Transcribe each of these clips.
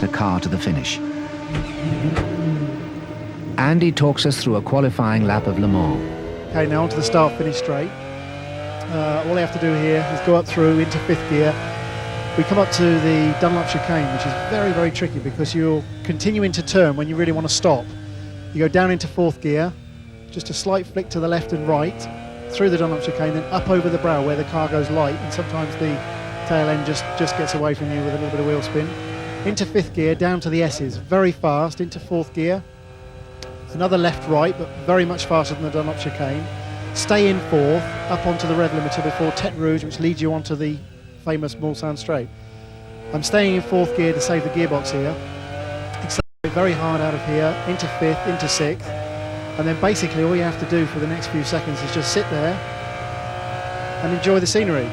a car to the finish. Andy talks us through a qualifying lap of Le Mans. Okay, now onto the start-finish straight. All you have to do here is go up through into fifth gear. We come up to the Dunlop chicane, which is very, very tricky because you'll continue into turn when you really want to stop. You go down into fourth gear, just a slight flick to the left and right, through the Dunlop chicane, then up over the brow where the car goes light, and sometimes the tail end just gets away from you with a little bit of wheel spin. Into fifth gear, down to the S's, very fast, into fourth gear. Another left-right, but very much faster than the Dunlop chicane. Stay in fourth, up onto the rev limiter before Tete Rouge, which leads you onto the famous Mulsanne straight. I'm staying in fourth gear to save the gearbox here. Accelerate very hard out of here, into fifth, into sixth. And then basically all you have to do for the next few seconds is just sit there and enjoy the scenery.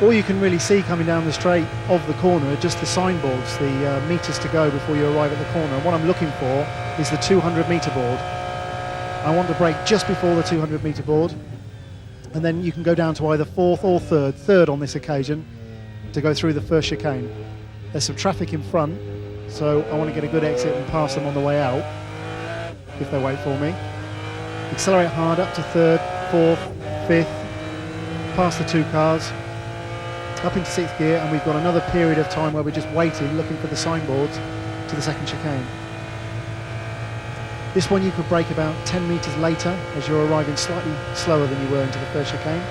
All you can really see coming down the straight of the corner are just the signboards, the meters to go before you arrive at the corner. And what I'm looking for is the 200 meter board. I want to brake just before the 200 meter board, and then you can go down to either fourth or third on this occasion, to go through the first chicane. There's some traffic in front, so I want to get a good exit and pass them on the way out, if they wait for me. Accelerate hard up to third, fourth, fifth, past the two cars, up into sixth gear, and we've got another period of time where we're just waiting, looking for the signboards to the second chicane. This one you could brake about 10 metres later as you're arriving slightly slower than you were into the first chicane.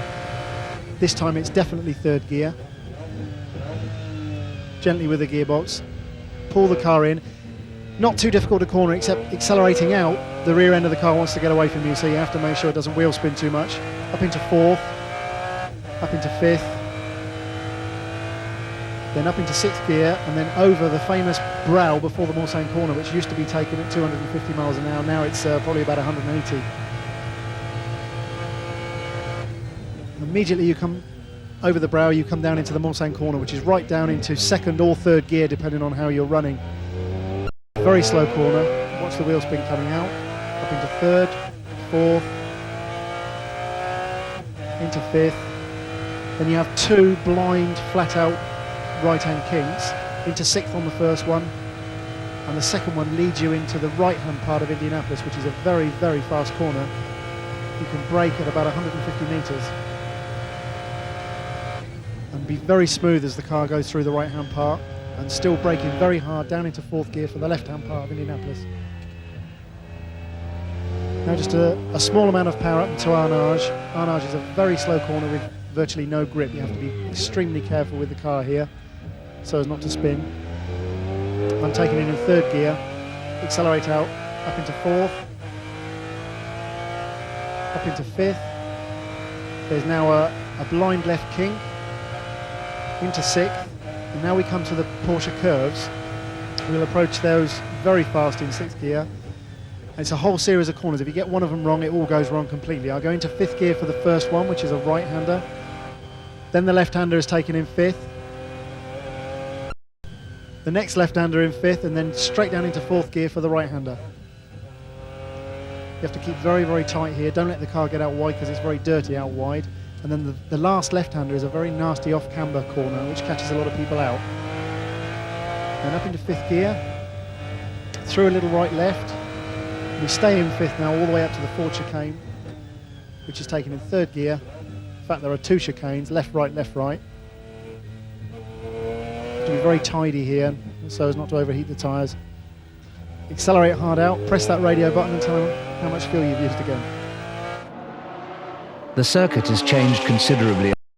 This time it's definitely third gear. Gently with the gearbox. Pull the car in. Not too difficult to corner, except accelerating out. The rear end of the car wants to get away from you, so you have to make sure it doesn't wheel spin too much. Up into fourth, up into fifth, then up into sixth gear, and then over the famous brow before the Mulsanne corner, which used to be taken at 250 miles an hour. Now it's probably about 180. Immediately you come over the brow, you come down into the Mulsanne corner, which is right down into second or third gear, depending on how you're running. Very slow corner. Watch the wheel spin coming out. Up into third, fourth, into fifth. Then you have two blind, flat-out right-hand kinks, into sixth on the first one, and the second one leads you into the right-hand part of Indianapolis, which is a very, very fast corner. You can brake at about 150 metres and be very smooth as the car goes through the right-hand part, and still braking very hard down into fourth gear for the left-hand part of Indianapolis. Now just a small amount of power up into Arnage. Arnage is a very slow corner with virtually no grip. You have to be extremely careful with the car here so as not to spin. I'm taking it in third gear, accelerate out, up into fourth, up into fifth. There's now a blind left kink, into sixth, and now we come to the Porsche curves. We'll approach those very fast in sixth gear. It's a whole series of corners. If you get one of them wrong, it all goes wrong completely. I'll go into fifth gear for the first one, which is a right-hander. Then the left-hander is taken in fifth. The next left-hander in fifth, and then straight down into fourth gear for the right-hander. You have to keep very, very tight here. Don't let the car get out wide because it's very dirty out wide. And then the last left-hander is a very nasty off-camber corner, which catches a lot of people out. Then up into fifth gear, through a little right-left. We stay in fifth now, all the way up to the fourth chicane, which is taken in third gear. In fact, there are two chicanes, left-right, left-right. To be very tidy here, so as not to overheat the tyres. Accelerate hard out, press that radio button and tell them how much fuel you've used again. The circuit has changed considerably.